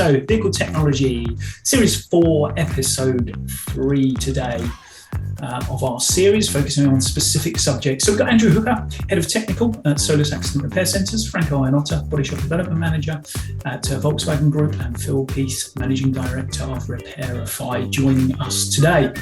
So, Vehicle Technology, Series 4, Episode 3 today of our series, focusing on specific subjects. So we've got Andrew Hooker, Head of Technical at Solus Accident Repair Centres, Franco Ianotta, Body Shop Development Manager at Volkswagen Group, and Phil Peace, Managing Director of webinARC, joining us today.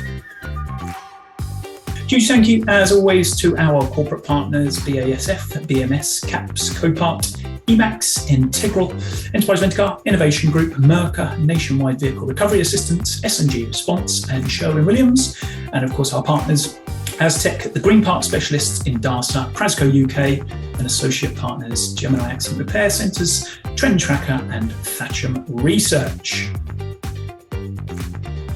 Huge thank you, as always, to our corporate partners, BASF, BMS, CAPS, Copart, Emax, Integral, Enterprise Rent-A-Car, Innovation Group, Mercer, Nationwide Vehicle Recovery Assistance, S&G Response, and Sherwin-Williams. And of course, our partners, Aztec, the Green Park Specialists in DARSA, Prasco UK, and associate partners, Gemini Accident Repair Centres, Trend Tracker, and Thatcham Research.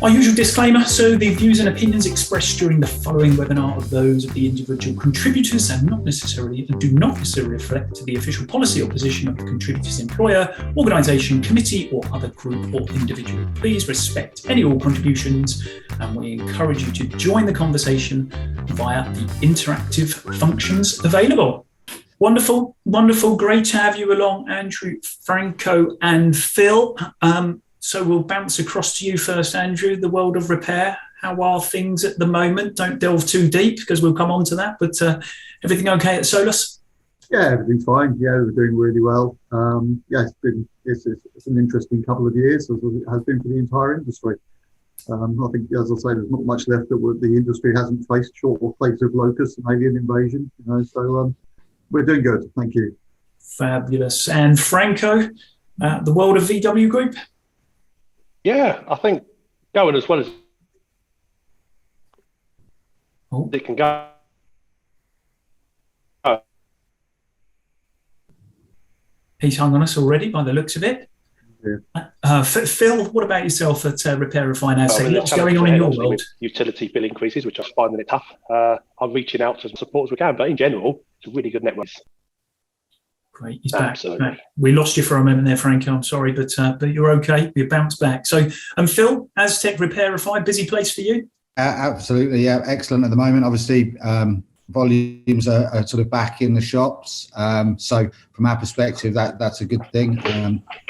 Our usual disclaimer, so the views and opinions expressed during the following webinar are those of the individual contributors and do not necessarily reflect the official policy or position of the contributor's employer, organisation, committee or other group or individual. Please respect any all contributions, and we encourage you to join the conversation via the interactive functions available. Wonderful, wonderful, great to have you along, Andrew, Franco and Phil. So we'll bounce across to you first, Andrew, the world of repair. How are things at the moment? Don't delve too deep because we'll come on to that, but everything okay at Solus? Yeah, everything's fine. Yeah, we're doing really well. It's an interesting couple of years, as it has been for the entire industry. I think, as I say, there's not much left that the industry hasn't faced, short of plagues of locusts and alien invasion. So we're doing good. Thank you. Fabulous. And Franco, the world of VW Group? Yeah, I think going as well as it can go. He's hung on us already by the looks of it. Yeah. Phil, what about yourself at Repair Refine Aztec? What's going on in your world? Utility bill increases, which I'm finding it tough. I'm reaching out to support as we can, but in general, it's a really good network. Great, he's back. We lost you for a moment there, Franco. I'm sorry, but you're okay. You bounced back. So, Phil, Aztec Repair Refine, busy place for you? Absolutely, yeah, excellent at the moment. Obviously, volumes are sort of back in the shops. So, from our perspective, that's a good thing.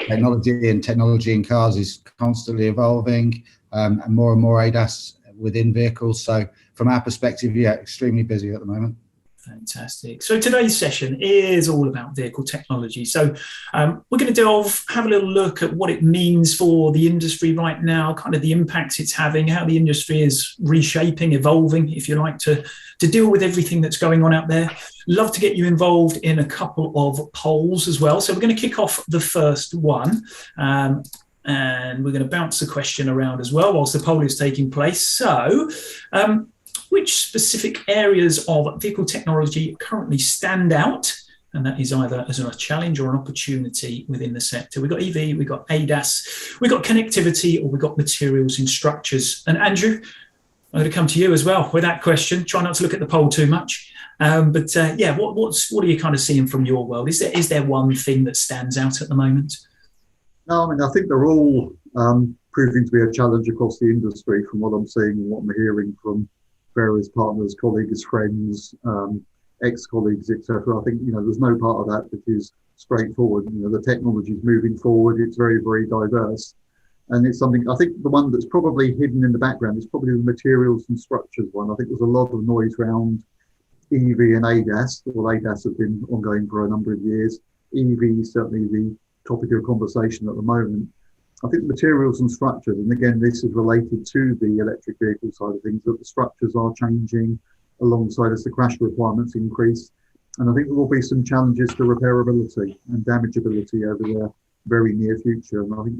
Technology in cars is constantly evolving, and more ADAS within vehicles. So, from our perspective, yeah, extremely busy at the moment. Fantastic. So today's session is all about vehicle technology. So we're going to have a little look at what it means for the industry right now, kind of the impact it's having, how the industry is reshaping, evolving, if you like, to deal with everything that's going on out there. Love to get you involved in a couple of polls as well. So we're going to kick off the first one. And we're going to bounce the question around as well whilst the poll is taking place. So which specific areas of vehicle technology currently stand out? And that is either as a challenge or an opportunity within the sector. We've got EV, we've got ADAS, we've got connectivity, or we've got materials and structures. And Andrew, I'm going to come to you as well with that question. Try not to look at the poll too much. What are you kind of seeing from your world? Is there one thing that stands out at the moment? No, I think they're all proving to be a challenge across the industry from what I'm seeing and what I'm hearing from various partners, colleagues, friends, ex-colleagues, etc. I think, there's no part of that which is straightforward. The technology is moving forward. It's very, very diverse. And it's something, I think the one that's probably hidden in the background is probably the materials and structures one. I think there's a lot of noise around EV and ADAS. Well, ADAS has been ongoing for a number of years. EV is certainly the topic of conversation at the moment. I think materials and structures, and again, this is related to the electric vehicle side of things, that the structures are changing alongside as the crash requirements increase. And I think there will be some challenges to repairability and damageability over the very near future. And I think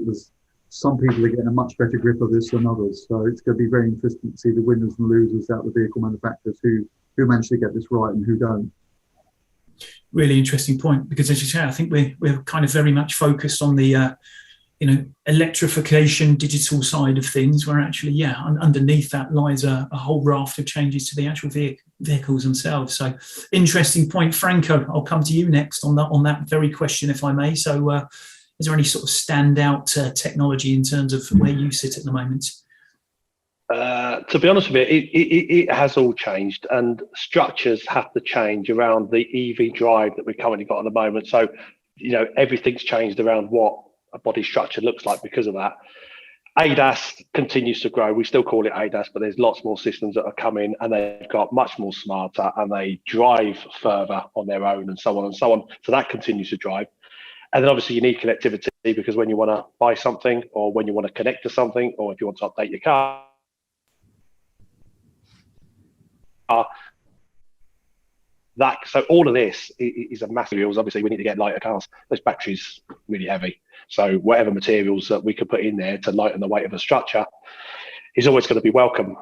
some people are getting a much better grip of this than others. So it's going to be very interesting to see the winners and losers out of the vehicle manufacturers who manage to get this right and who don't. Really interesting point, because as you say, I think we're kind of very much focused on the electrification, digital side of things, where actually, underneath that lies a whole raft of changes to the actual vehicles themselves. So interesting point. Franco, I'll come to you next on that very question, if I may. So is there any sort of standout technology in terms of where you sit at the moment? To be honest with you, it has all changed, and structures have to change around the EV drive that we've currently got at the moment. So, everything's changed around what a body structure looks like because of that. ADAS continues to grow. We still call it ADAS, but there's lots more systems that are coming, and they've got much more smarter, and they drive further on their own, and so on and so on. So that continues to drive. And then obviously you need connectivity, because when you want to buy something, or when you want to connect to something, or if you want to update your car, so all of this is a massive deal. Obviously, we need to get lighter cars. Those batteries really heavy. So whatever materials that we could put in there to lighten the weight of a structure is always going to be welcome.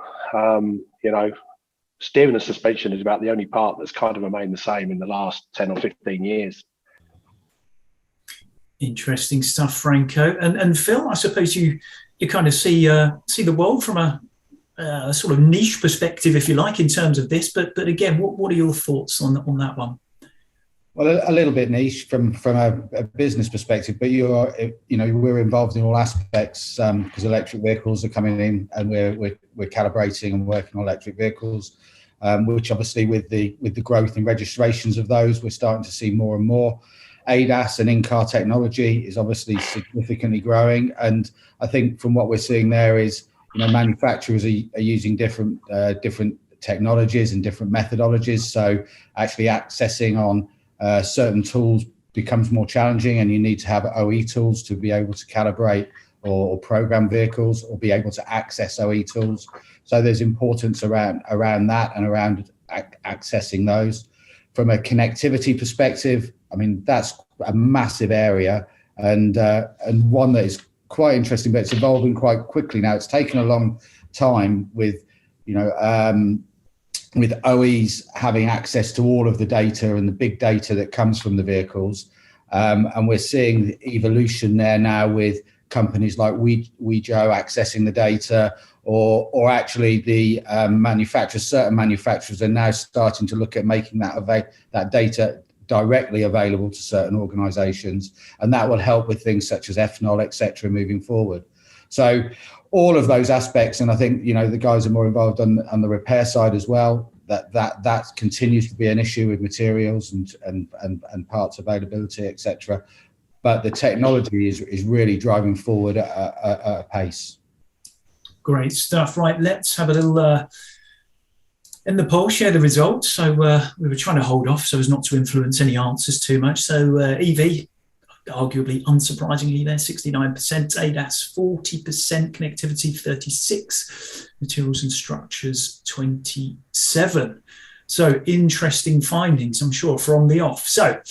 Steering and suspension is about the only part that's kind of remained the same in the last 10 or 15 years. Interesting stuff, Franco. And Phil, I suppose you kind of see the world from a sort of niche perspective, if you like, in terms of this. But again, what are your thoughts on that one? Well, a little bit niche from a business perspective, but we're involved in all aspects because electric vehicles are coming in, and we're calibrating and working on electric vehicles, which obviously with the growth in registrations of those, we're starting to see more and more. ADAS and in-car technology is obviously significantly growing, and I think from what we're seeing there is, manufacturers are using different technologies and different methodologies. So actually accessing on certain tools becomes more challenging, and you need to have OE tools to be able to calibrate or program vehicles, or be able to access OE tools. So there's importance around that and around accessing those. From a connectivity perspective, I mean, that's a massive area, and one that is quite interesting, but it's evolving quite quickly now. It's taken a long time with OEs having access to all of the data and the big data that comes from the vehicles, and we're seeing the evolution there now with companies like Wejo accessing the data, or actually the certain manufacturers are now starting to look at making that data directly available to certain organizations, and that will help with things such as ethanol, etc., moving forward. So all of those aspects, and I think the guys are more involved on the repair side as well, that continues to be an issue with materials and parts availability, etc. But the technology is really driving forward at a pace. Great stuff. Right, let's have a little in the poll, share the results. So we were trying to hold off so as not to influence any answers too much. So EV, arguably unsurprisingly there, 69%, ADAS 40%, connectivity 36%, materials and structures 27%. So interesting findings, I'm sure, from the off. So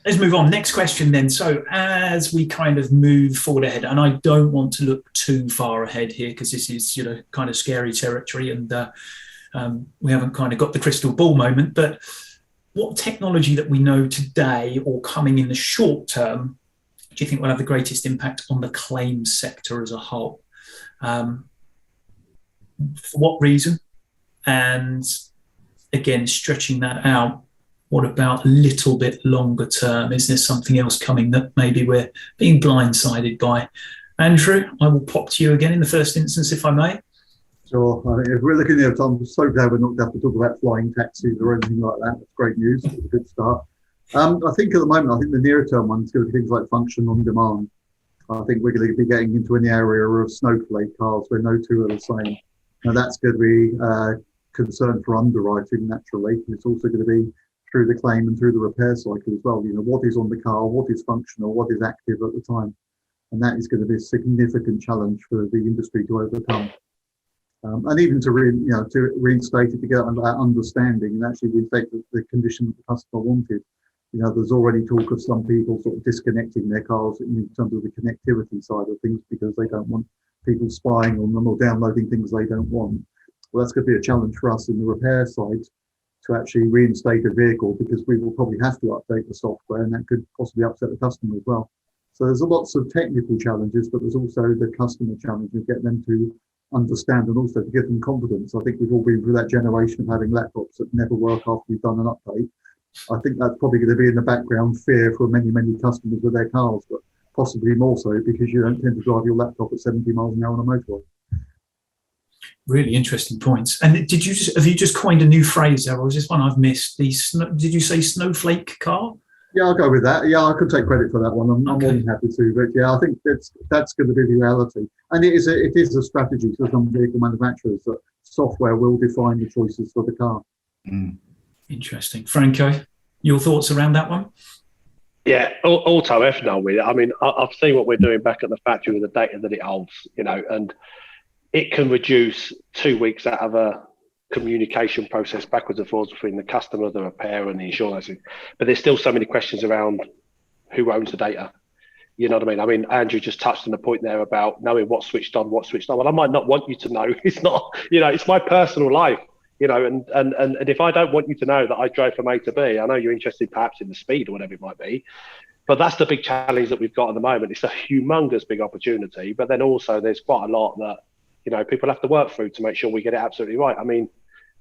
let's move on. Next question then. So as we kind of move forward ahead, and I don't want to look too far ahead here because this is, kind of scary territory, and we haven't kind of got the crystal ball moment, but what technology that we know today or coming in the short term do you think will have the greatest impact on the claims sector as a whole? For what reason? And again, stretching that out, what about a little bit longer term? Is there something else coming that maybe we're being blindsided by? Andrew, I will pop to you again in the first instance, if I may. Sure. If we're looking at it, I'm so glad we're not going to have to talk about flying taxis or anything like that. That's great news. It's a good start. I think at the moment, the nearer term one's going to be things like function on demand. I think we're going to be getting into an area of snowflake cars where no two are the same. Now that's going to be concern for underwriting naturally. It's also going to be through the claim and through the repair cycle as well. What is on the car, what is functional, what is active at the time. And that is going to be a significant challenge for the industry to overcome. And even to reinstate it, to get that understanding and actually reinstate the condition that the customer wanted. There's already talk of some people sort of disconnecting their cars in terms of the connectivity side of things because they don't want people spying on them or downloading things they don't want. Well, that's going to be a challenge for us in the repair side to actually reinstate a vehicle, because we will probably have to update the software, and that could possibly upset the customer as well. So there's lots of technical challenges, but there's also the customer challenge of getting them to understand and also to give them confidence. I think we've all been through that generation of having laptops that never work after you've done an update. I think that's probably going to be in the background fear for many, many customers with their cars, but possibly more so because you don't tend to drive your laptop at 70 miles an hour on a motorway. Really interesting points. And have you just coined a new phrase there, or is this one I've missed? Did you say snowflake car? Yeah, I'll go with that. Yeah, I could take credit for that one. I'm more than happy to. But yeah, I think that's going to be the reality. And it is a strategy for some vehicle manufacturers that software will define the choices for the car. Interesting. Franco, your thoughts around that one? Yeah, auto ethanol with it. I mean, I've seen what we're doing back at the factory with the data that it holds, and it can reduce 2 weeks out of a communication process backwards and forwards between the customer, the repair, and the insurance. But there's still so many questions around who owns the data. You know what I mean? I mean, Andrew just touched on the point there about knowing what's switched on, what's switched on. Well, I might not want you to know. It's not, it's my personal life, and if I don't want you to know that I drove from A to B, I know you're interested perhaps in the speed or whatever it might be. But that's the big challenge that we've got at the moment. It's a humongous big opportunity, but then also there's quite a lot that, people have to work through to make sure we get it absolutely right. I mean,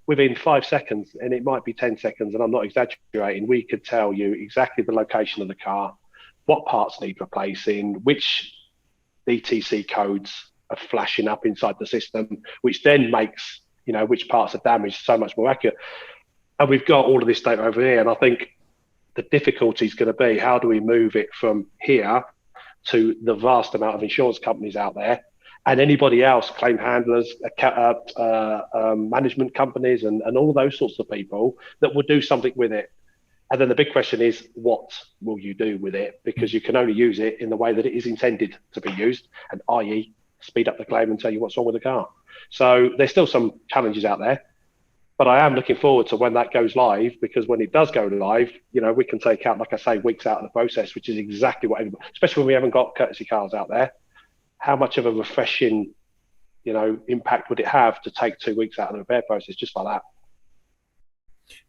within 5 seconds, and it might be 10 seconds, and I'm not exaggerating, we could tell you exactly the location of the car, what parts need replacing, which ETC codes are flashing up inside the system, which then makes, which parts are damaged so much more accurate. And we've got all of this data over here. And I think the difficulty is going to be, how do we move it from here to the vast amount of insurance companies out there and anybody else, claim handlers, management companies, and all those sorts of people that will do something with it. And then the big question is, what will you do with it? Because you can only use it in the way that it is intended to be used, and i.e. speed up the claim and tell you what's wrong with the car. So there's still some challenges out there, but I am looking forward to when that goes live, because when it does go live, we can take out, like I say, weeks out of the process, which is exactly what everybody, especially when we haven't got courtesy cars out there. How much of a refreshing, impact would it have to take 2 weeks out of the repair process just like that?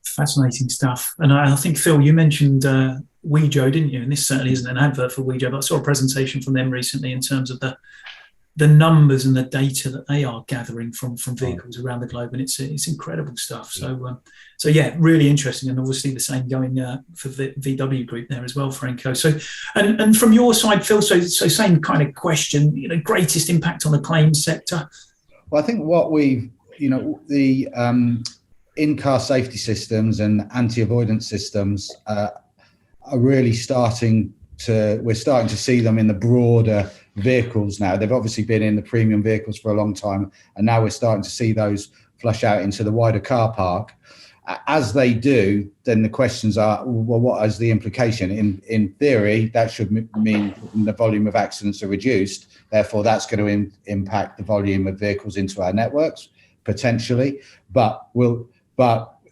Fascinating stuff. And I think, Phil, you mentioned Wejo, didn't you? And this certainly isn't an advert for Wejo, but I saw a presentation from them recently in terms of the numbers and the data that they are gathering from vehicles around the globe, and it's incredible stuff. So yeah, really interesting, and obviously the same going for the VW Group there as well, Franco. So and from your side, Phil, so same kind of question. Greatest impact on the claims sector. Well, I think what we've the in-car safety systems and anti-avoidance systems are really we're starting to see them in the broader vehicles now. They've obviously been in the premium vehicles for a long time, and now we're starting to see those flush out into the wider car park. As they do, then the questions are, well, what is the implication? In theory, that should mean the volume of accidents are reduced. Therefore, that's going to impact the volume of vehicles into our networks, potentially. But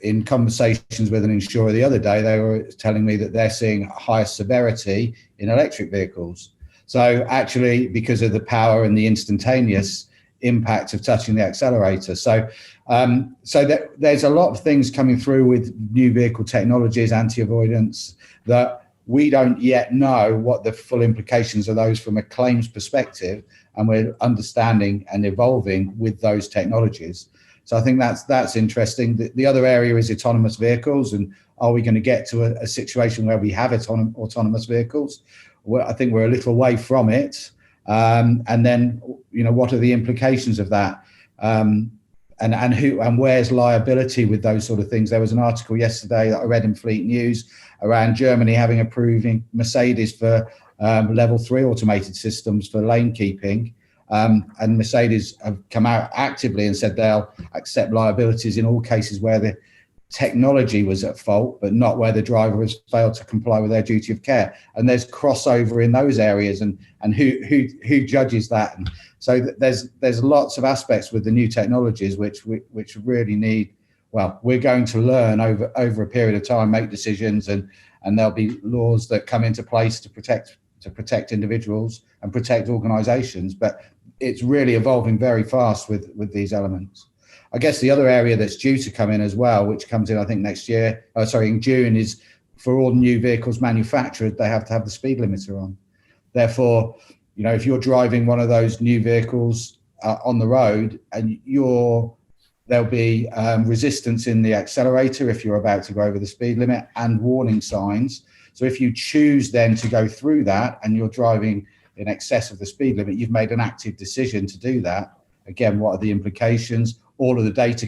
in conversations with an insurer the other day, they were telling me that they're seeing higher severity in electric vehicles. So actually, because of the power and the instantaneous impact of touching the accelerator. So there's a lot of things coming through with new vehicle technologies, anti-avoidance, that we don't yet know what the full implications of those from a claims perspective, and we're understanding and evolving with those technologies. So I think that's interesting. The other area is autonomous vehicles, and are we going to get to a situation where we have autonomous vehicles? Well, I think we're a little way from it. And then, what are the implications of that? And where's liability with those sort of things? There was an article yesterday that I read in Fleet News around Germany having approving Mercedes for level 3 automated systems for lane keeping. And Mercedes have come out actively and said they'll accept liabilities in all cases where the technology was at fault, but not where the driver has failed to comply with their duty of care. And there's crossover in those areas, and who judges that? And so there's lots of aspects with the new technologies which really need. Well, we're going to learn over a period of time, make decisions, and there'll be laws that come into place to protect individuals and protect organisations. But it's really evolving very fast with these elements. I guess the other area that's due to come in as well, which comes in, I think, in June, is for all new vehicles manufactured, they have to have the speed limiter on. Therefore, if you're driving one of those new vehicles on the road, and there'll be resistance in the accelerator if you're about to go over the speed limit, and warning signs. So if you choose then to go through that and you're driving in excess of the speed limit, you've made an active decision to do that. Again, what are the implications? All of the data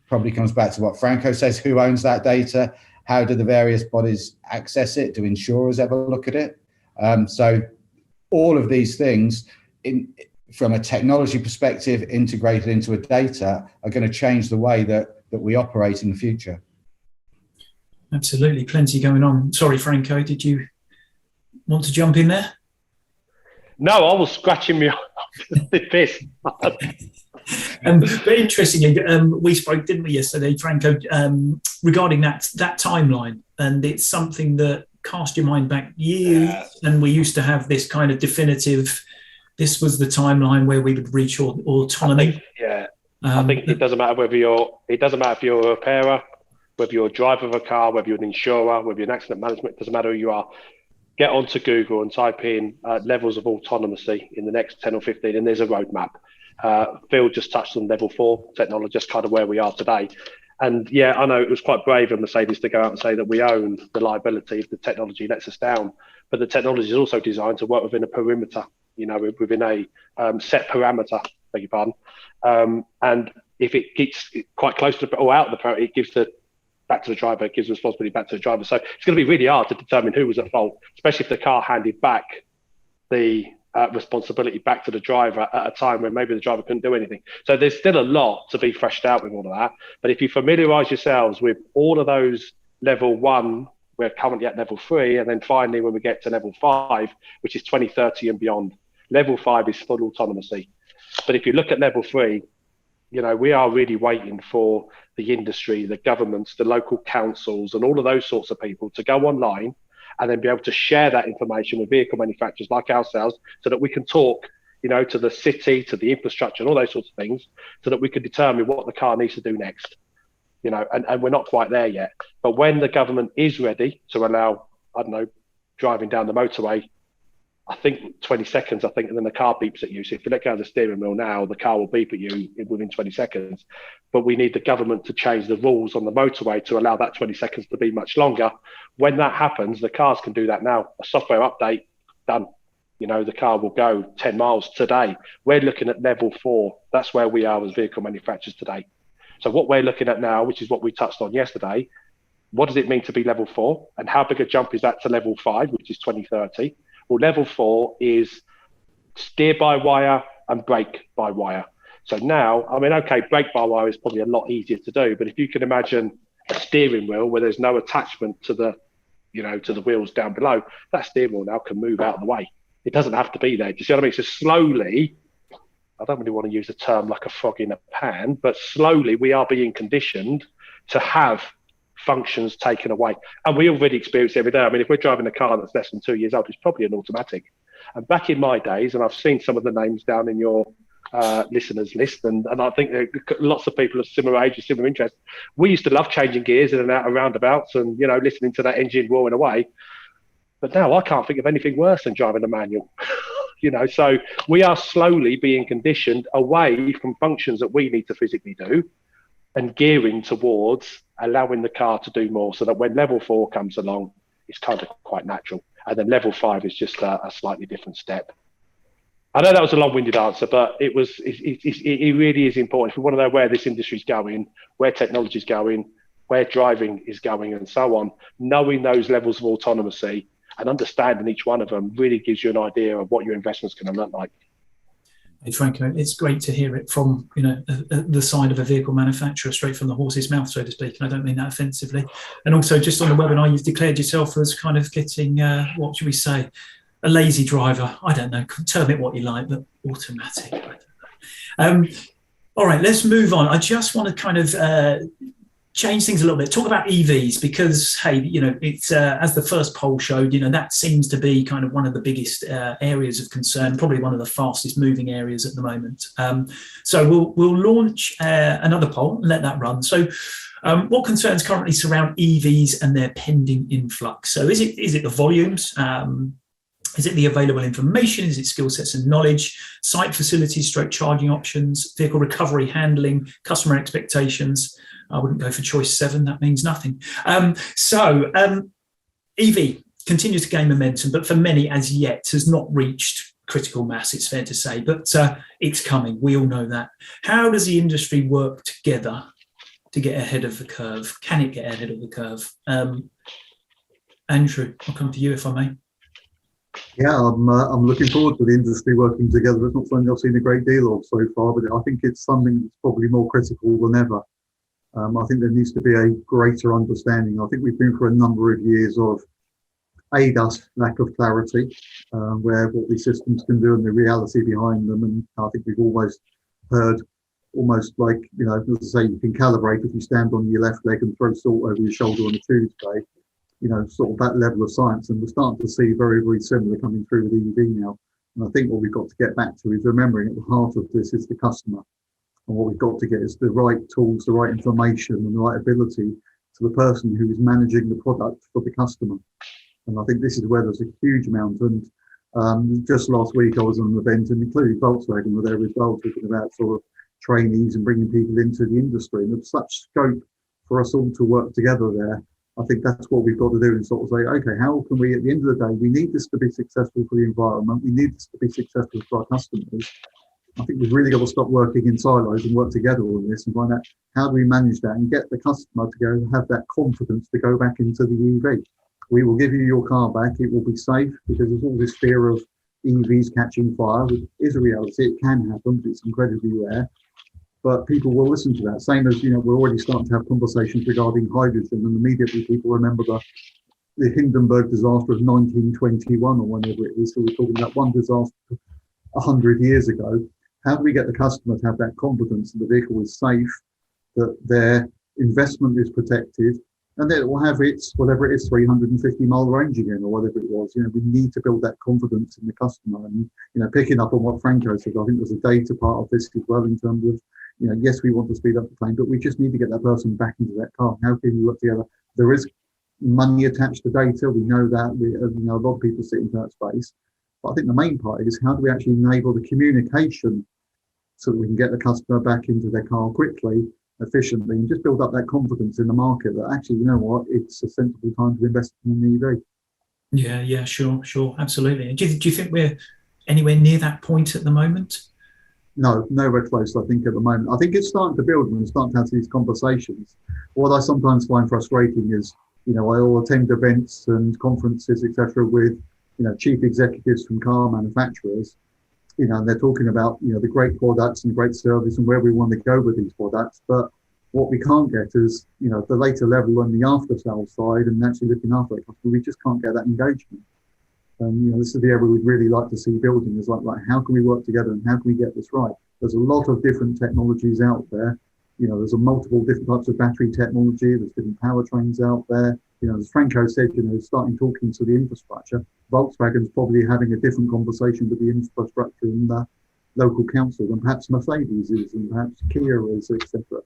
probably comes back to what Franco says. Who owns that data? how do the various bodies access it? Do insurers ever look at it? So all of these things, from a technology perspective, integrated into a data, are going to change the way that we operate in the future. Absolutely, plenty going on. Sorry, Franco, did you want to jump in there? No, I was scratching me the piss. But interestingly, we spoke, didn't we, yesterday, Franco, regarding that timeline, and it's something that cast your mind back years, and we used to have this kind of definitive. This was the timeline where we would reach autonomy. I think it doesn't matter if you're a repairer, whether you're a driver of a car, whether you're an insurer, whether you're an accident management. It doesn't matter who you are. Get onto Google and type in levels of autonomy in the next 10 or 15, and there's a roadmap. Phil just touched on level 4 technology, just kind of where we are today. And yeah, I know it was quite brave of Mercedes to go out and say that we own the liability if the technology lets us down. But the technology is also designed to work within a perimeter, within a set parameter, beg your pardon. And if it gets quite close to or out of the parameter, it gives back to the driver, it gives the responsibility back to the driver. So it's going to be really hard to determine who was at fault, especially if the car handed back the responsibility back to the driver at a time when maybe the driver couldn't do anything. So there's still a lot to be fleshed out with all of that. But if you familiarise yourselves with all of those level 1, we're currently at level 3, and then finally when we get to level 5, which is 2030 and beyond, level 5 is full autonomy. But if you look at level 3, we are really waiting for the industry, the governments, the local councils, and all of those sorts of people to go online and then be able to share that information with vehicle manufacturers like ourselves, so that we can talk, to the city, to the infrastructure, and all those sorts of things, so that we can determine what the car needs to do next. And we're not quite there yet. But when the government is ready to allow, driving down the motorway, I think 20 seconds, and then the car beeps at you. So if you let go of the steering wheel now, the car will beep at you within 20 seconds. But we need the government to change the rules on the motorway to allow that 20 seconds to be much longer. When that happens, the cars can do that now. A software update, done. The car will go 10 miles today. We're looking at level 4. That's where we are as vehicle manufacturers today. So what we're looking at now, which is what we touched on yesterday, what does it mean to be level 4? And how big a jump is that to level 5, which is 2030? Well, level 4 is steer by wire and brake by wire. So now, brake by wire is probably a lot easier to do, but if you can imagine a steering wheel where there's no attachment to the wheels down below, that steering wheel now can move out of the way. It doesn't have to be there. Do you see what I mean? So slowly, I don't really want to use a term like a frog in a pan, but slowly we are being conditioned to have functions taken away. And we already experience it every day. If we're driving a car that's less than 2 years old, it's probably an automatic. And back in my days, and I've seen some of the names down in your listeners list, and I think lots of people of similar ages, similar interests, we used to love changing gears in and out of roundabouts and, listening to that engine roaring away. But now I can't think of anything worse than driving a manual. So we are slowly being conditioned away from functions that we need to physically do and gearing towards allowing the car to do more, so that when level 4 comes along, it's kind of quite natural. And then level 5 is just a slightly different step. I know that was a long-winded answer, but it really is important. If we want to know where this industry is going, where technology is going, where driving is going, and so on, knowing those levels of autonomy and understanding each one of them really gives you an idea of what your investment's going to look like. Hey, Franco, it's great to hear it from the side of a vehicle manufacturer, straight from the horse's mouth, so to speak. And I don't mean that offensively. And also, just on the webinar, you've declared yourself as kind of getting, what should we say, a lazy driver. I don't know, term it what you like, but automatic. I don't know. All right, let's move on. I just want to kind of change things a little bit, talk about EVs, because it's as the first poll showed, that seems to be kind of one of the biggest areas of concern, probably one of the fastest moving areas at the moment. So we'll launch another poll and let that run. So what concerns currently surround EVs and their pending influx? So is it the volumes? Is it the available information? Is it skill sets and knowledge, site facilities, stroke charging options, vehicle recovery, handling, customer expectations? I wouldn't go for choice 7. That means nothing. EV continues to gain momentum, but for many as yet has not reached critical mass, it's fair to say, but it's coming. We all know that. How does the industry work together to get ahead of the curve? Can it get ahead of the curve? Andrew, I'll come to you if I may. Yeah, I'm looking forward to the industry working together. It's not something I've seen a great deal of so far, but I think it's something that's probably more critical than ever. I think there needs to be a greater understanding. I think we've been through a number of years of ADAS lack of clarity, where what these systems can do and the reality behind them. And I think we've almost heard, almost like, you know, as I say, you can calibrate if you stand on your left leg and throw salt over your shoulder on a Tuesday, you know, sort of that level of science. And we're starting to see very, very similar coming through with EV now. And I think what we've got to get back to is remembering at the heart of this is the customer. And what we've got to get is the right tools, the right information and the right ability to the person who is managing the product for the customer. And I think this is where there's a huge amount. And just last week I was on an event, and including Volkswagen were there as well, talking about sort of trainees and bringing people into the industry. And there's such scope for us all to work together there. I think that's what we've got to do, and sort of say, okay, how can we, at the end of the day, we need this to be successful for the environment. We need this to be successful for our customers. I think we've really got to stop working in silos and work together on this and find out how do we manage that and get the customer to go have that confidence to go back into the EV. We will give you your car back. It will be safe, because there's all this fear of EVs catching fire, which is a reality. It can happen, but it's incredibly rare. But people will listen to that. Same as, you know, we're already starting to have conversations regarding hydrogen, and immediately people remember the Hindenburg disaster of 1921 or whenever it is. So we're talking about one disaster 100 years ago. How do we get the customer to have that confidence that the vehicle is safe, that their investment is protected, and that it will have its, whatever it is, 350-mile range again, or whatever it was? You know, we need to build that confidence in the customer. And, you know, picking up on what Franco said, I think there's a data part of this as well, in terms of, you know, yes, we want to speed up the claim, but we just need to get that person back into that car. How can we work together? There is money attached to data. We know that. You know, a lot of people sit into that space. But I think the main part is, how do we actually enable the communication so that we can get the customer back into their car quickly, efficiently, and just build up that confidence in the market that actually, you know what, it's a sensible time to invest in an EV. Yeah, sure, absolutely. Do you think we're anywhere near that point at the moment? No, nowhere close, I think, at the moment. I think it's starting to build when we're starting to have these conversations. What I sometimes find frustrating is, you know, I will attend events and conferences, etc., with, you know, chief executives from car manufacturers, you know, and they're talking about, you know, the great products and great service and where we want to go with these products. But what we can't get is, you know, the later level and the after sales side and actually looking after the customer. We just can't get that engagement. You know, this is the area we'd really like to see building, is like how can we work together and how can we get this right? There's a lot of different technologies out there. You know, there's a multiple different types of battery technology. There's different powertrains out there. You know, as Franco said, you know, starting talking to the infrastructure. Volkswagen's probably having a different conversation with the infrastructure in the local council than perhaps Mercedes is, and perhaps Kia is, etc.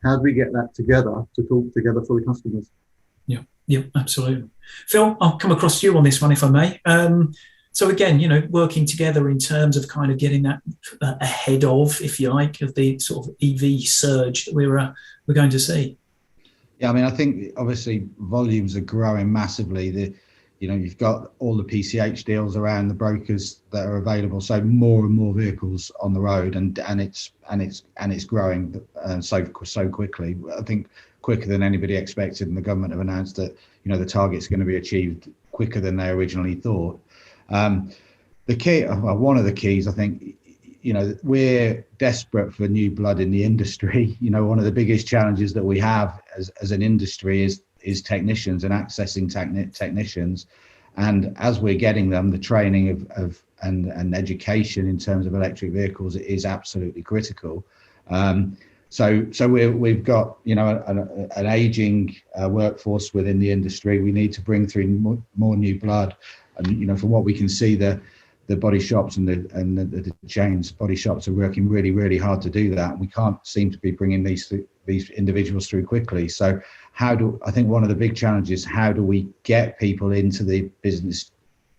How do we get that together to talk together for the customers? Yeah, absolutely. Phil, I'll come across to you on this one, if I may. So again, you know, working together in terms of kind of getting that ahead of, if you like, of the sort of EV surge that we're going to see. Yeah, I mean, I think obviously volumes are growing massively. You know, you've got all the PCH deals around, the brokers that are available, so more and more vehicles on the road, and it's growing so quickly. I think quicker than anybody expected, and the government have announced that, you know, the target's going to be achieved quicker than they originally thought. The key, well, one of the keys, I think, you know, we're desperate for new blood in the industry. You know, one of the biggest challenges that we have as an industry is technicians and accessing technicians. And as we're getting them, the training and education in terms of electric vehicles is absolutely critical. So we've got, you know, an aging workforce within the industry. We need to bring through more new blood. And, you know, from what we can see, the body shops and the chains body shops are working really, really hard to do that. We can't seem to be bringing these individuals through quickly. So I think one of the big challenges, how do we get people into the business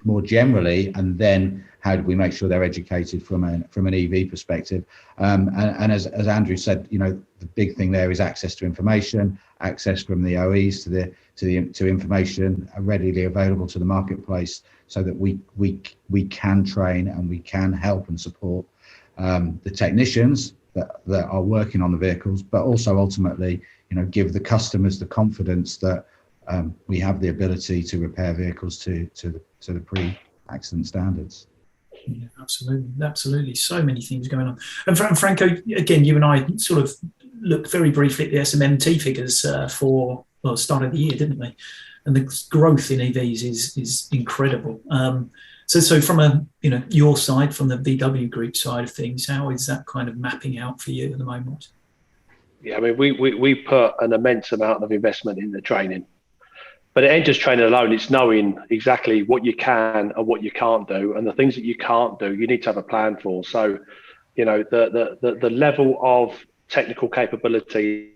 more generally, and then how do we make sure they're educated from an EV perspective? And as Andrew said, you know, the big thing there is access to information, access from the OEs to information readily available to the marketplace, so that we can train and we can help and support the technicians that are working on the vehicles, but also ultimately, give the customers the confidence that we have the ability to repair vehicles to the pre-accident standards. Yeah, absolutely. So many things going on. And Franco, again, you and I sort of looked very briefly at the SMMT figures for start of the year, didn't we? And the growth in EVs is incredible. So from your side, from the VW Group side of things, how is that kind of mapping out for you at the moment? Yeah, I mean, we put an immense amount of investment in the training, but it ain't just training alone. It's knowing exactly what you can and what you can't do, and the things that you can't do, you need to have a plan for. So, the level of technical capability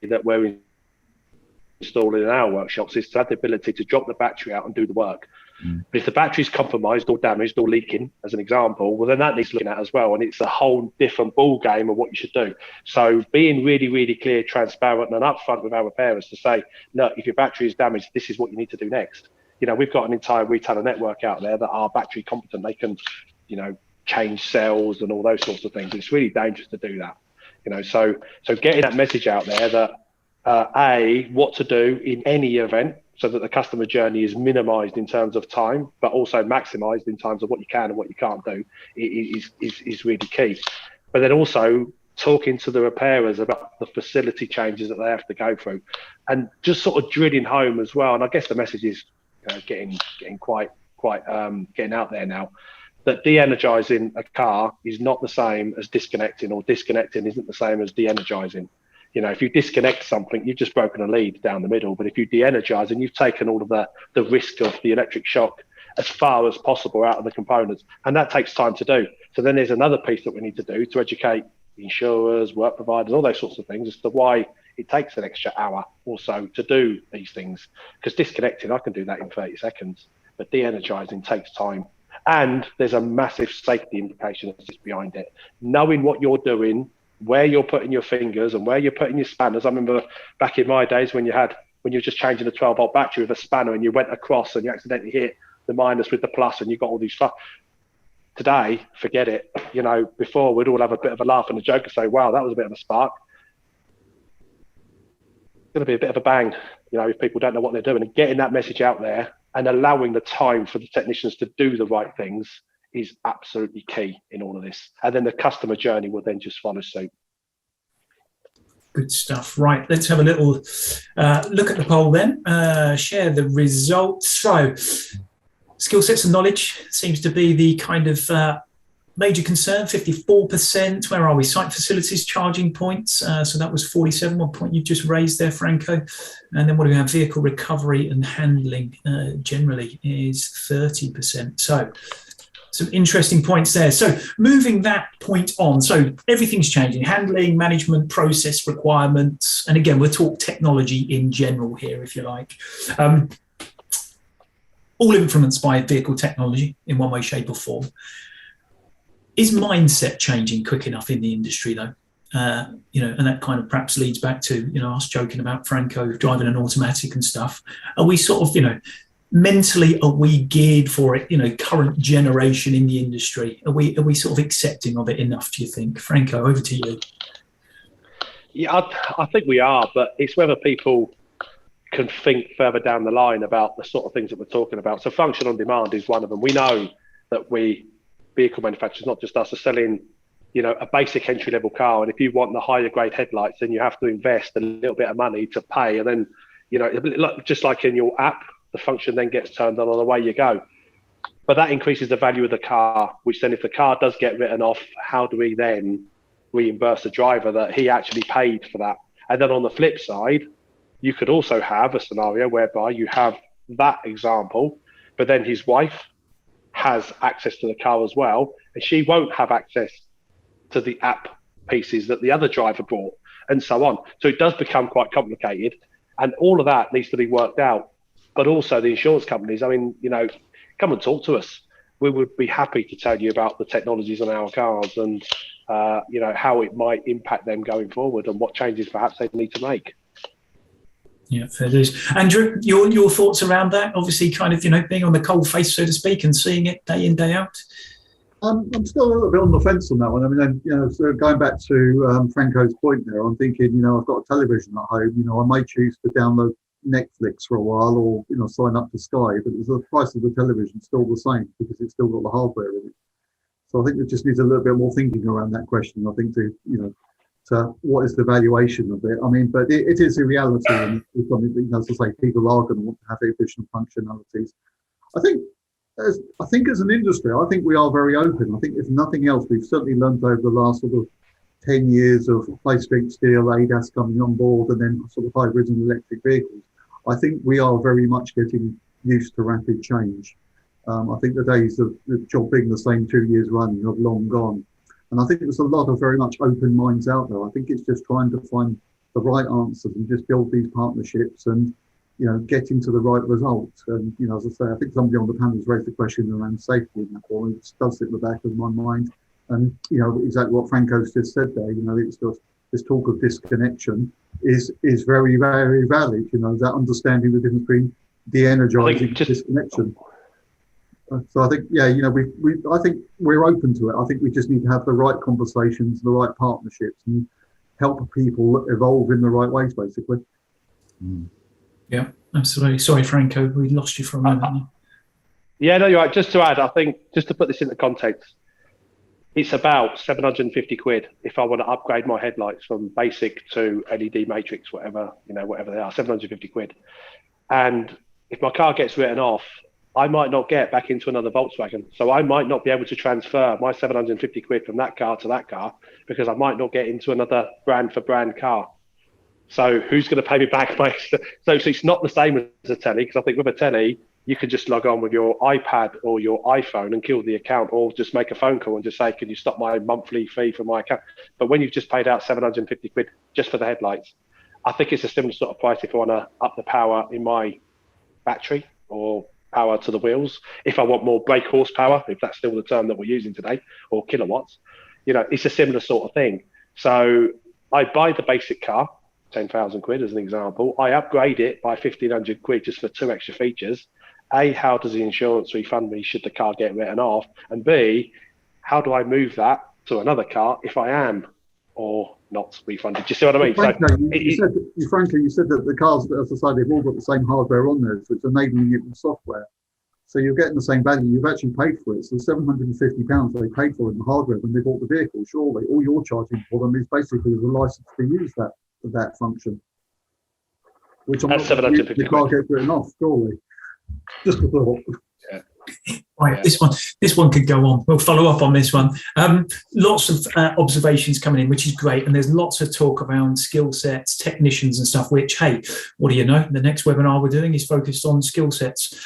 that we're installing in our workshops is to have the ability to drop the battery out and do the work. But if the battery's compromised or damaged or leaking, as an example, well, then that needs looking at as well. And it's a whole different ball game of what you should do. So being really, really clear, transparent and upfront with our repairers to say, look, if your battery is damaged, this is what you need to do next. We've got an entire retailer network out there that are battery competent. They can, change cells and all those sorts of things. It's really dangerous to do that. So getting that message out there that, what to do in any event, so that the customer journey is minimized in terms of time, but also maximized in terms of what you can and what you can't do is really key. But then also talking to the repairers about the facility changes that they have to go through, and just sort of drilling home as well. And I guess the message is getting quite getting out there now, that de-energizing a car is not the same as disconnecting, or disconnecting isn't the same as de-energizing. If you disconnect something, you've just broken a lead down the middle. But if you de-energize, and you've taken all of the risk of the electric shock as far as possible out of the components, and that takes time to do. So then there's another piece that we need to do to educate insurers, work providers, all those sorts of things as to why it takes an extra hour or so to do these things. Because disconnecting, I can do that in 30 seconds, but de-energizing takes time. And there's a massive safety implication that's just behind it. Knowing what you're doing, where you're putting your fingers and where you're putting your spanners. I remember back in my days when you were just changing a 12-volt battery with a spanner and you went across and you accidentally hit the minus with the plus and you got all these Today, forget it. Before we'd all have a bit of a laugh and a joke and say, wow, that was a bit of a spark. It's going to be a bit of a bang, if people don't know what they're doing. And getting that message out there and allowing the time for the technicians to do the right things is absolutely key in all of this. And then the customer journey will then just follow suit. Good stuff. Right, let's have a little look at the poll then, share the results. So skill sets and knowledge seems to be the kind of major concern, 54%. Where are we? Site facilities, charging points. So that was 47, one point you just raised there, Franco. And then what do we have? Vehicle recovery and handling generally is 30%. So some interesting points there. So moving that point on, so everything's changing, handling, management, process requirements. And again, we'll talk technology in general here, if you like. All influenced by vehicle technology in one way, shape or form. Is mindset changing quick enough in the industry though? And that kind of perhaps leads back to, us joking about Franco driving an automatic and stuff. Are we sort of, mentally, are we geared for it? Current generation in the industry, are we sort of accepting of it enough? Do you think, Franco? Over to you. Yeah, I think we are, but it's whether people can think further down the line about the sort of things that we're talking about. So function on demand is one of them. We know that vehicle manufacturers, not just us, are selling, a basic entry level car, and if you want the higher grade headlights, then you have to invest a little bit of money to pay, and then just like in your app, the function then gets turned on and away you go. But that increases the value of the car, which then if the car does get written off, how do we then reimburse the driver that he actually paid for that? And then on the flip side, you could also have a scenario whereby you have that example, but then his wife has access to the car as well, and she won't have access to the app pieces that the other driver brought, and so on. So it does become quite complicated, and all of that needs to be worked out. But also the insurance companies, come and talk to us. We would be happy to tell you about the technologies on our cars and, how it might impact them going forward and what changes perhaps they need to make. Yeah, fair dues. Andrew, your thoughts around that? Obviously, kind of, being on the cold face, so to speak, and seeing it day in, day out. I'm still a little bit on the fence on that one. I mean, so going back to Franco's point there, I'm thinking, I've got a television at home. I may choose to download Netflix for a while, or sign up to Sky, but the price of the television is still the same because it's still got the hardware in it. So I think there just needs a little bit more thinking around that question. I think to what is the valuation of it? I mean, but it is a reality, and it's something that, as I say, people are going to want to have additional functionalities. I think as an industry, I think we are very open. I think if nothing else, we've certainly learned over the last sort of 10 years of high strength steel, ADAS coming on board, and then sort of hybrids and electric vehicles. I think we are very much getting used to rapid change. I think the days of the job being the same 2 years running have long gone. And I think there's a lot of very much open minds out there. I think it's just trying to find the right answers and just build these partnerships and, getting to the right result. And, as I say, I think somebody on the panel has raised the question around safety in that one, which does sit at the back of my mind. And, exactly what Franco's just said there, it's just this talk of disconnection is very, very valid, that understanding the difference between de-energizing and disconnection. So I think, I think we're open to it. I think we just need to have the right conversations, the right partnerships, and help people evolve in the right ways, basically. Yeah, absolutely. Sorry, Franco, we lost you for a moment. Yeah, no, you're right. Just to add, I think, just to put this into context, it's about 750 quid if I want to upgrade my headlights from basic to LED matrix, whatever they are, 750 quid. And if my car gets written off, I might not get back into another Volkswagen. So I might not be able to transfer my 750 quid from that car to that car because I might not get into another brand for brand car. So who's going to pay me back? So it's not the same as a telly, because I think with a telly, you can just log on with your iPad or your iPhone and kill the account, or just make a phone call and just say, can you stop my monthly fee for my account? But when you've just paid out 750 quid just for the headlights, I think it's a similar sort of price if I want to up the power in my battery or power to the wheels. If I want more brake horsepower, if that's still the term that we're using today, or kilowatts, it's a similar sort of thing. So I buy the basic car, 10,000 quid as an example. I upgrade it by 1,500 quid just for 2 extra features. A, how does the insurance refund me should the car get written off? And B, how do I move that to another car if I am or not refunded? Do you see what I mean? Frankly, you said that the cars, as I say, they've all got the same hardware on there, so it's enabling it with software. So you're getting the same value. You've actually paid for it. So £750 they paid for in the hardware when they bought the vehicle. Surely, all you're charging for them is basically the license to use that function. Which I'm not sure the car gets written off. Surely, just a thought. Yeah. Right, yeah. This one could go on. We'll follow up on this one. Lots of observations coming in, which is great, and there's lots of talk around skill sets, technicians, and stuff. Which, hey, what do you know? The next webinar we're doing is focused on skill sets.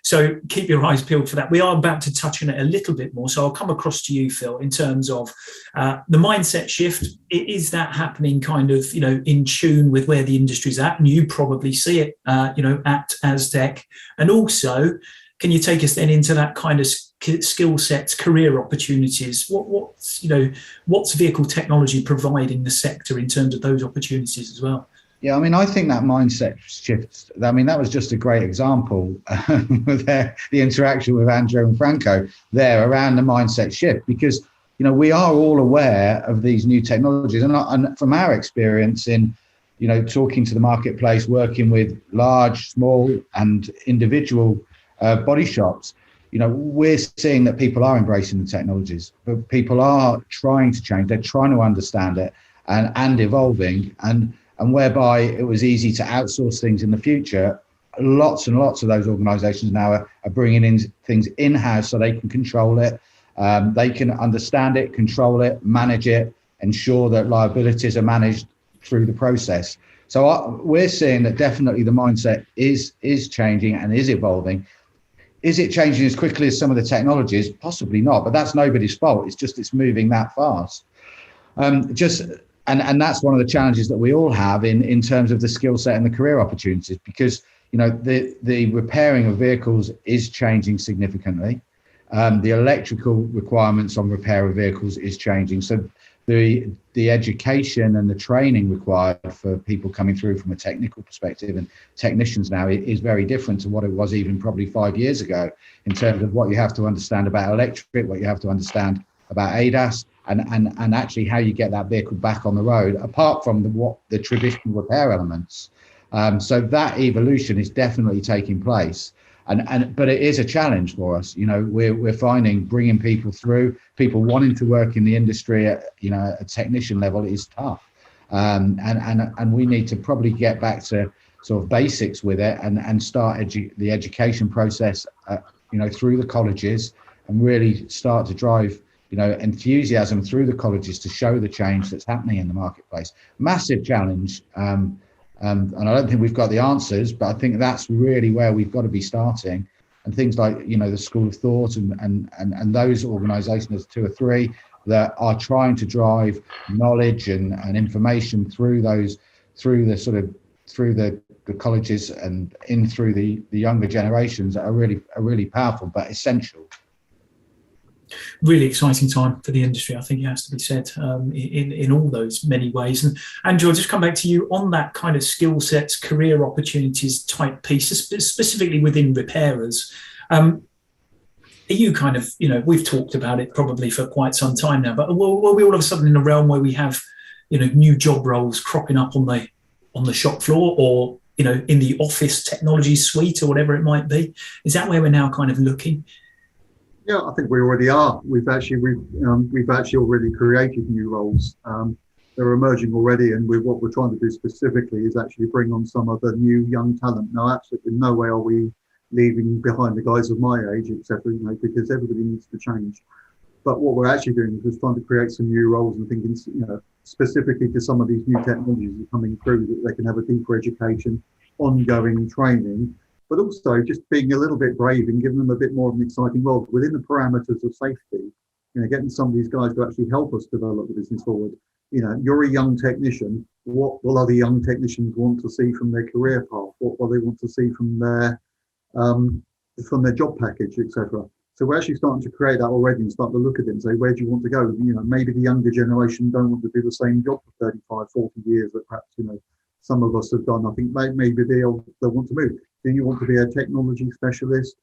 So keep your eyes peeled for that. We are about to touch on it a little bit more. So I'll come across to you, Phil, in terms of the mindset shift. Is that happening, kind of, in tune with where the industry's at? And you probably see it, at Aztec, and also, can you take us then into that kind of skill sets, career opportunities? What's vehicle technology providing the sector in terms of those opportunities as well? Yeah, I mean, I think that mindset shift, that was just a great example with the interaction with Andrew and Franco there around the mindset shift, because, we are all aware of these new technologies. And from our experience in, talking to the marketplace, working with large, small and individual body shops, we're seeing that people are embracing the technologies, but people are trying to change. They're trying to understand it and evolving, and whereby it was easy to outsource things in the future. Lots and lots of those organizations now are bringing in things in-house so they can control it. They can understand it, control it, manage it, ensure that liabilities are managed through the process. So we're seeing that definitely the mindset is changing and is evolving. Is it changing as quickly as some of the technologies? Possibly not, but that's nobody's fault. It's moving that fast. And that's one of the challenges that we all have in terms of the skill set and the career opportunities, because the repairing of vehicles is changing significantly. The electrical requirements on repair of vehicles is changing. So the education and the training required for people coming through from a technical perspective and technicians now is very different to what it was even probably 5 years ago, in terms of what you have to understand about electric, what you have to understand about ADAS, and actually how you get that vehicle back on the road, apart from the traditional repair elements. So that evolution is definitely taking place. But it is a challenge for us. You know, we're finding bringing people through, people wanting to work in the industry at, you know, a technician level is tough. And we need to probably get back to sort of basics with it and start the education process, you know, through the colleges, and really start to drive, you know, enthusiasm through the colleges to show the change that's happening in the marketplace. Massive challenge. And I don't think we've got the answers, but I think that's really where we've got to be starting. And things like, you know, the School of Thought and those organisations, 2 or 3, that are trying to drive knowledge and information through the colleges and in through the younger generations are really powerful but essential. Really exciting time for the industry, I think it has to be said, in all those many ways. And Andrew, I'll just come back to you on that kind of skill sets, career opportunities type piece, specifically within repairers. Are you kind of, you know, we've talked about it probably for quite some time now, but are we all of a sudden in a realm where we have, you know, new job roles cropping up on the shop floor, or, you know, in the office technology suite, or whatever it might be? Is that where we're now kind of looking? Yeah, I think we already are. We've actually already created new roles. They're emerging already, and what we're trying to do specifically is actually bring on some of the new young talent. Now, absolutely no way are we leaving behind the guys of my age, etc. You know, because everybody needs to change. But what we're actually doing is trying to create some new roles and thinking, you know, specifically to some of these new technologies that are coming through, that they can have a deeper education, ongoing training, but also just being a little bit brave and giving them a bit more of an exciting role within the parameters of safety. You know, getting some of these guys to actually help us develop the business forward. You know, you're a young technician. What will other young technicians want to see from their career path? What will they want to see from their job package, etc.? So we're actually starting to create that already and start to look at it and say, where do you want to go? You know, maybe the younger generation don't want to do the same job for 35, 40 years that perhaps, you know, some of us have done. I think maybe they'll want to move. Do you want to be a technology specialist,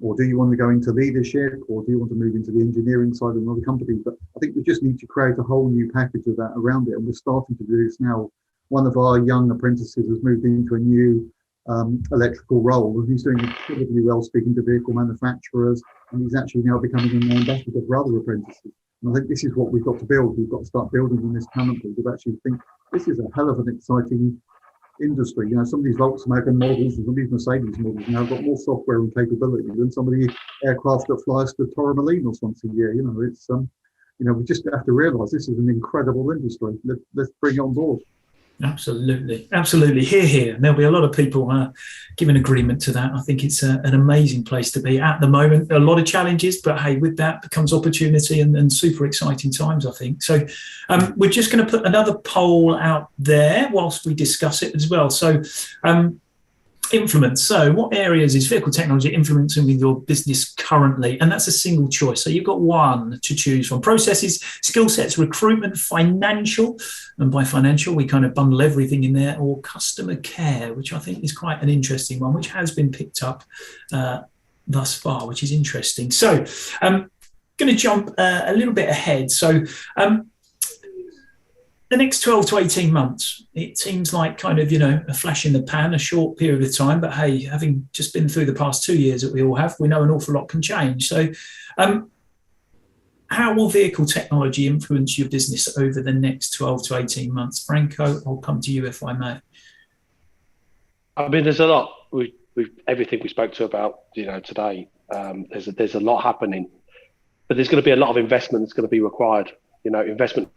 or do you want to go into leadership, or do you want to move into the engineering side of another company? But I think we just need to create a whole new package of that around it, and we're starting to do this now. One of our young apprentices has moved into a new electrical role, and he's doing incredibly well, speaking to vehicle manufacturers, and he's actually now becoming an ambassador for other apprentices. And I think this is what we've got to build. We've got to start building on this talent pool to actually think this is a hell of an exciting industry. You know, some of these Volkswagen models and some of these Mercedes models now have got more software and capability than some of the aircraft that fly us to Torremolinos once a year. You know, it's you know, we just have to realise this is an incredible industry. Let's bring it on board. Absolutely. Hear. And there'll be a lot of people giving agreement to that. I think it's an amazing place to be at the moment. A lot of challenges, but hey, with that becomes opportunity and super exciting times, I think. So we're just going to put another poll out there whilst we discuss it as well. So influence. So what areas is vehicle technology influencing with your business currently? And that's a single choice. So you've got one to choose from: processes, skill sets, recruitment, financial. And by financial, we kind of bundle everything in there, or customer care, which I think is quite an interesting one, which has been picked up thus far, which is interesting. So I'm going to jump a little bit ahead. So the next 12 to 18 months, it seems like kind of, you know, a flash in the pan, a short period of time. But hey, having just been through the past 2 years that we all have, we know an awful lot can change. So how will vehicle technology influence your business over the next 12 to 18 months? Franco, I'll come to you if I may. I mean, there's a lot. We've everything we spoke to about, you know, today. There's a lot happening, but there's going to be a lot of investment that's going to be required. You know, investment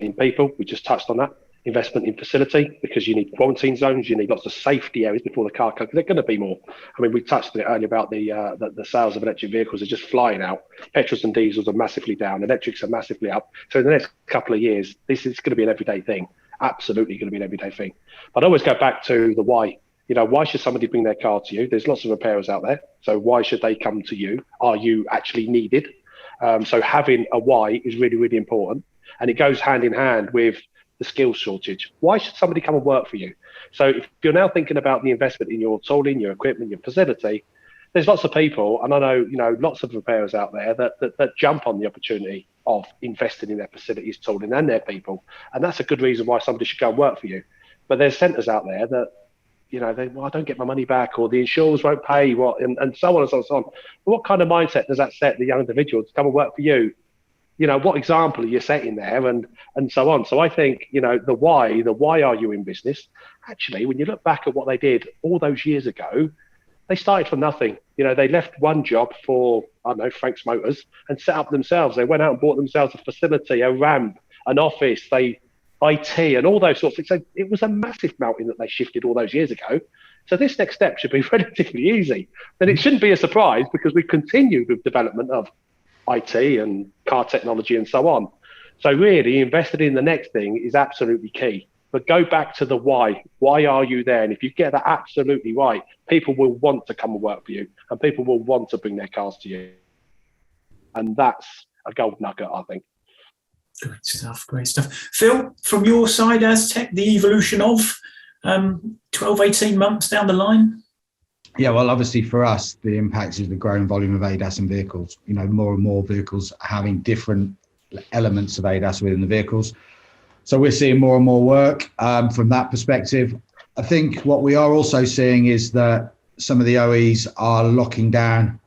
in people, we just touched on that. Investment in facility, because you need quarantine zones, you need lots of safety areas before the car comes. They're going to be more. I mean, we touched on it earlier about the sales of electric vehicles are just flying out. Petrols and diesels are massively down. Electrics are massively up. So in the next couple of years, this is going to be an everyday thing. Absolutely going to be an everyday thing. But I always go back to the why. You know, why should somebody bring their car to you? There's lots of repairers out there. So why should they come to you? Are you actually needed? So having a why is really, really important. And it goes hand in hand with the skills shortage. Why should somebody come and work for you? So if you're now thinking about the investment in your tooling, your equipment, your facility, there's lots of people, and I know, lots of repairers out there that jump on the opportunity of investing in their facilities, tooling, and their people. And that's a good reason why somebody should go and work for you. But there's centres out there that, I don't get my money back, or the insurers won't pay, and so on and so on and so on. But what kind of mindset does that set the young individual to come and work for you? What example are you setting there, and so on. So I think, the why are you in business? Actually, when you look back at what they did all those years ago, they started from nothing. They left one job for, I don't know, Frank's Motors, and set up themselves. They went out and bought themselves a facility, a ramp, an office, IT, and all those sorts of things. So it was a massive mountain that they shifted all those years ago. So this next step should be relatively easy. Then it shouldn't be a surprise, because we've continued with development of IT and car technology and so on. So really, investing in the next thing is absolutely key. But go back to the why. Why are you there? And if you get that absolutely right, people will want to come and work for you, and people will want to bring their cars to you. And that's a gold nugget, I think. Great stuff, great stuff. Phil, from your side, Aztec, the evolution of 12, 18 months down the line? Yeah, well, obviously for us, the impact is the growing volume of ADAS in vehicles. More and more vehicles having different elements of ADAS within the vehicles. So we're seeing more and more work from that perspective. I think what we are also seeing is that some of the OEs are locking down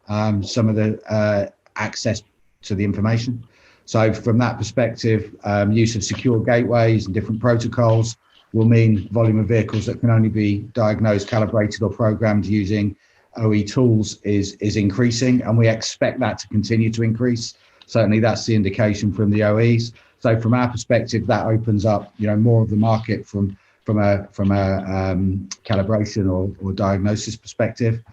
some of the access to the information. So from that perspective, use of secure gateways and different protocols will mean volume of vehicles that can only be diagnosed, calibrated, or programmed using OE tools is increasing, and we expect that to continue to increase. Certainly that's the indication from the OEs. So from our perspective, that opens up, more of the market from a calibration or diagnosis perspective.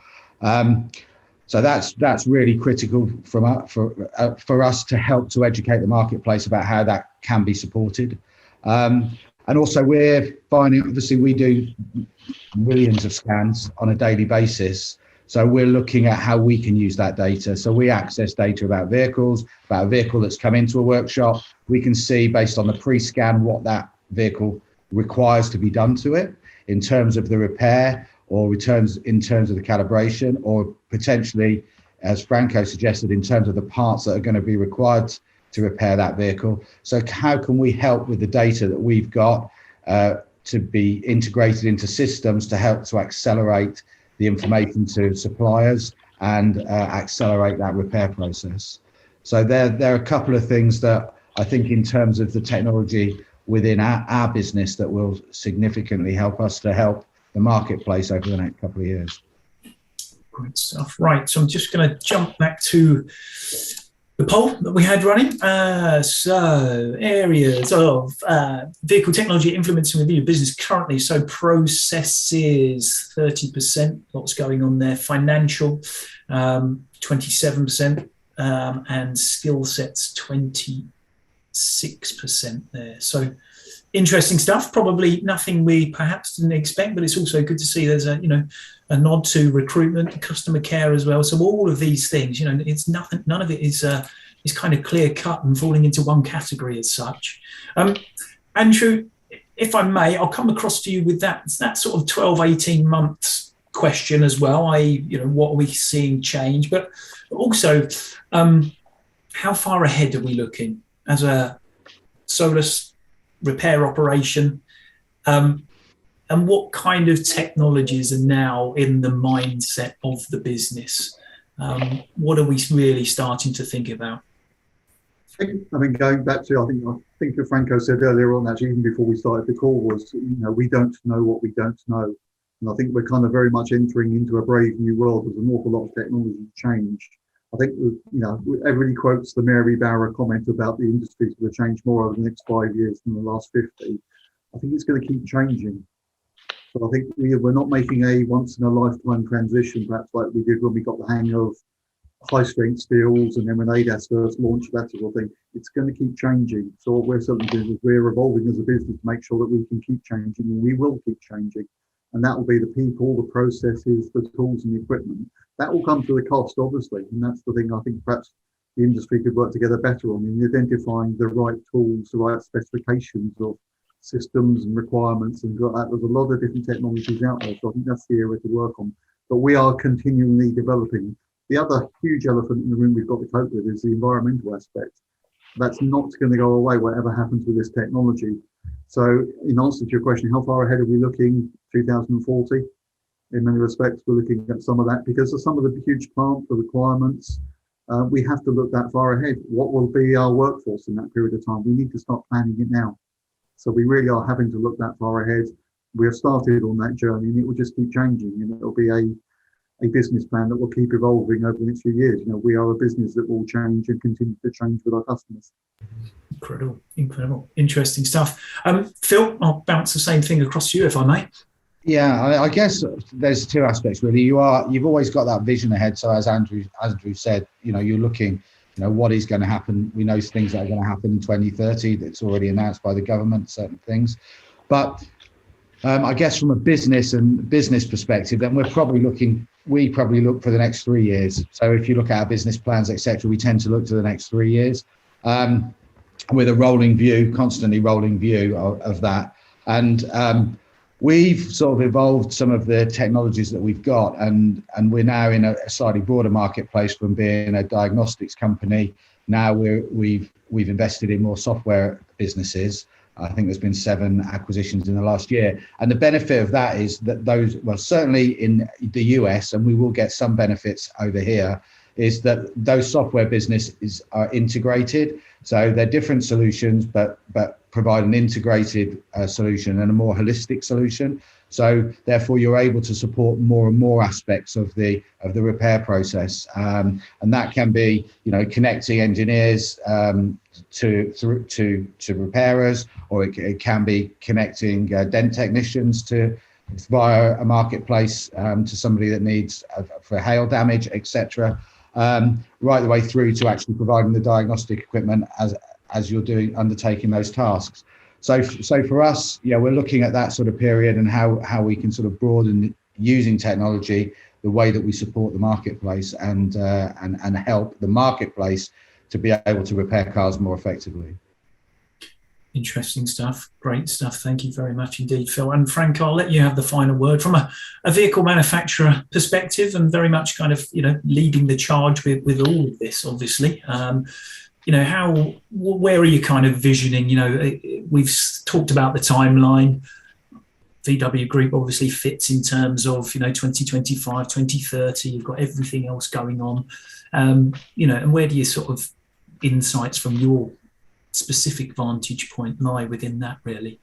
So that's really critical for us to help to educate the marketplace about how that can be supported. And also we're finding, obviously we do millions of scans on a daily basis. So we're looking at how we can use that data. So we access data about vehicles, about a vehicle that's come into a workshop. We can see based on the pre-scan what that vehicle requires to be done to it in terms of the repair, or returns in terms of the calibration, or potentially, as Franco suggested, in terms of the parts that are going to be required to repair that vehicle. So how can we help with the data that we've got to be integrated into systems to help to accelerate the information to suppliers and accelerate that repair process? So there are a couple of things that I think in terms of the technology within our business that will significantly help us to help the marketplace over the next couple of years. Great stuff. Right, so I'm just going to jump back to the poll that we had running. So areas of vehicle technology implementing within your business currently. So processes, 30%, lots going on there. Financial, 27%, and skill sets, 26% there. So interesting stuff. Probably nothing we perhaps didn't expect, but it's also good to see there's a nod to recruitment, customer care as well. So all of these things, it's nothing. None of it is kind of clear cut and falling into one category as such. Andrew, if I may, I'll come across to you with that sort of 12, 18 months question as well. What are we seeing change, but also how far ahead are we looking as a Solus repair operation, and what kind of technologies are now in the mindset of the business? What are we really starting to think about? I mean, going back to, I think that Franco said earlier on, actually, even before we started the call, was, we don't know what we don't know. And I think we're kind of very much entering into a brave new world. There's an awful lot of technology change. I think, everybody quotes the Mary Barra comment about the industry is going to change more over the next 5 years than the last 50. I think it's going to keep changing. But I think we're not making a once in a lifetime transition, perhaps like we did when we got the hang of high strength steels, and then when ADAS first launched, that sort of thing. It's going to keep changing. So what we're certainly doing is we're evolving as a business to make sure that we can keep changing, and we will keep changing. And that will be the people, the processes, the tools and the equipment. That will come to the cost, obviously. And that's the thing I think perhaps the industry could work together better on in identifying the right tools, the right specifications of systems and requirements and that. There's a lot of different technologies out there, so I think that's the area to work on. But we are continually developing. The other huge elephant in the room we've got to cope with is the environmental aspect. That's not going to go away whatever happens with this technology. So in answer to your question, how far ahead are we looking? 2040? In many respects, we're looking at some of that because of some of the huge plant, the requirements. We have to look that far ahead. What will be our workforce in that period of time? We need to start planning it now. So we really are having to look that far ahead. We have started on that journey and it will just keep changing, and it'll be a business plan that will keep evolving over the next few years. We are a business that will change and continue to change with our customers. Incredible. Interesting stuff. Phil, I'll bounce the same thing across to you if I may. Yeah, I guess there's two aspects really. You've always got that vision ahead. So as Andrew said, you're looking, what is going to happen. We know things that are going to happen in 2030. That's already announced by the government, certain things. But I guess from a business perspective, then we probably look for the next 3 years. So if you look at our business plans, etc., we tend to look to the next 3 years with a constantly rolling view of that. And we've sort of evolved some of the technologies that we've got, and we're now in a slightly broader marketplace from being a diagnostics company. Now we've invested in more software businesses. I think there's been 7 acquisitions in the last year. And the benefit of that is that certainly in the US, and we will get some benefits over here, is that those software businesses are integrated. So they're different solutions, but provide an integrated solution and a more holistic solution. So therefore, you're able to support more and more aspects of the repair process, and that can be, connecting engineers to repairers, or it can be connecting dent technicians via a marketplace to somebody that needs for hail damage, etc. Right the way through to actually providing the diagnostic equipment as you're undertaking those tasks. So for us, we're looking at that sort of period and how we can sort of broaden using technology the way that we support the marketplace and help the marketplace to be able to repair cars more effectively. Interesting stuff. Great stuff. Thank you very much indeed, Phil. And Frank, I'll let you have the final word from a vehicle manufacturer perspective, and very much kind of, leading the charge with all of this, obviously. Where are you kind of visioning? We've talked about the timeline. VW Group obviously fits in terms of, 2025, 2030. You've got everything else going on. And where do you sort of insights from your specific vantage point lie within that, really?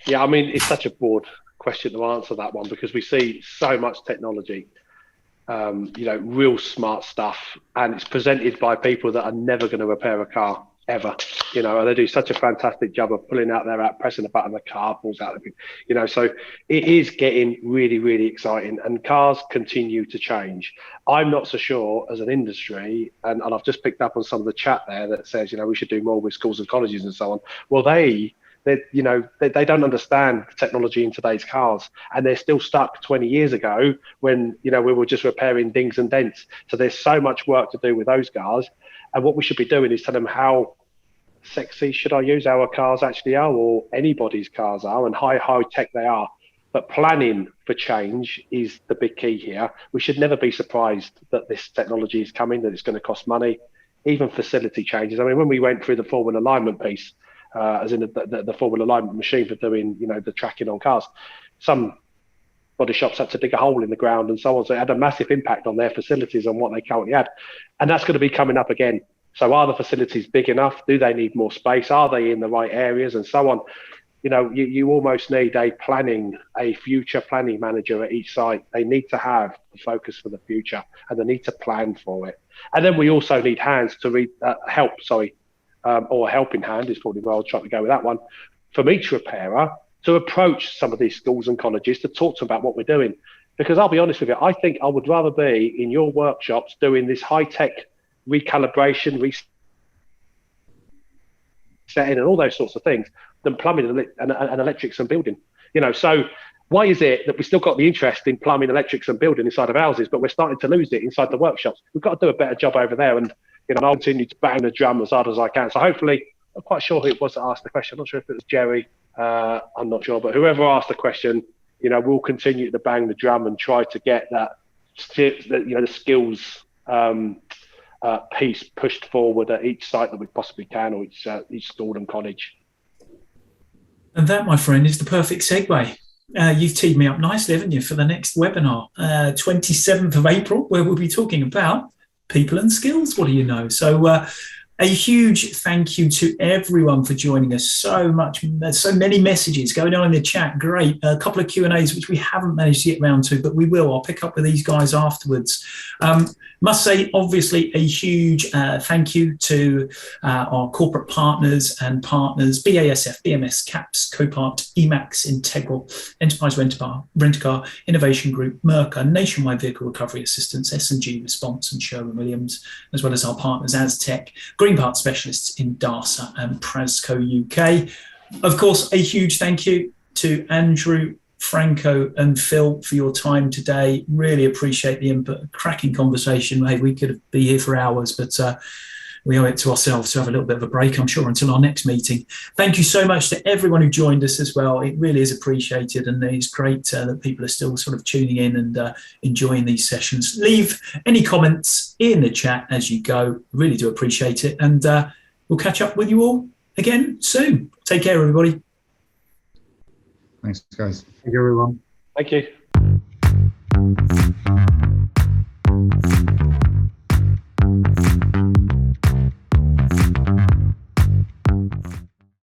Yeah, I mean, it's such a broad question to answer that one, because we see so much technology, real smart stuff, and it's presented by people that are never going to repair a car ever, and they do such a fantastic job of pulling out their app, pressing a button, the car pulls out, so it is getting really, really exciting, and cars continue to change. I'm not so sure as an industry, and I've just picked up on some of the chat there that says, we should do more with schools and colleges and so on. Well, they don't understand technology in today's cars, and they're still stuck 20 years ago when, we were just repairing dings and dents. So there's so much work to do with those cars. And what we should be doing is tell them how sexy, should I use, our cars actually are, or anybody's cars are, and high tech they are. But planning for change is the big key here. We should never be surprised that this technology is coming, that it's going to cost money, even facility changes. I mean, when we went through the four-wheel alignment piece, as in the four-wheel alignment machine for doing, the tracking on cars, some body shops had to dig a hole in the ground and so on. So it had a massive impact on their facilities and what they currently had. And that's going to be coming up again. So are the facilities big enough? Do they need more space? Are they in the right areas and so on? You almost need a future planning manager at each site. They need to have the focus for the future, and they need to plan for it. And then we also need hands to or a helping hand is probably where I'll try to go with that one, from each repairer to approach some of these schools and colleges to talk to them about what we're doing. Because I'll be honest with you, I think I would rather be in your workshops doing this high-tech recalibration, resetting and all those sorts of things than plumbing and electrics and building. So why is it that we still got the interest in plumbing, electrics and building inside of houses, but we're starting to lose it inside the workshops? We've got to do a better job over there. And, I'll continue to bang the drum as hard as I can. So hopefully, I'm quite sure who it was that asked the question. I'm not sure if it was Jerry. I'm not sure, but whoever asked the question, we'll continue to bang the drum and try to get that, the skills piece pushed forward at each site that we possibly can, or each school and college. And that, my friend, is the perfect segue. You've teed me up nicely, haven't you, for the next webinar, 27th of April, where we'll be talking about people and skills. What do you know? So a huge thank you to everyone for joining us. So many messages going on in the chat. Great. A couple of Q&As, which we haven't managed to get around to, but we will. I'll pick up with these guys afterwards. Must say, obviously, a huge thank you to our corporate partners and partners, BASF, BMS, CAPS, Copart, EMAX, Integral, Enterprise Rent-A-Car, Innovation Group, Mercer, Nationwide Vehicle Recovery Assistance, S&G Response, and Sherwin-Williams, as well as our partners Aztec, Green Part Specialists in DARSA and Prasco UK. Of course, a huge thank you to Andrew, Franco and Phil for your time today. Really appreciate the input. Cracking conversation. Hey, we could be here for hours, but we owe it to ourselves to have a little bit of a break, I'm sure, until our next meeting. Thank you so much to everyone who joined us as well. It really is appreciated, and it's great that people are still sort of tuning in and enjoying these sessions. Leave any comments in the chat as you go. Really do appreciate it, and we'll catch up with you all again soon. Take care, everybody. Thanks, guys. Thank you, everyone. Thank you.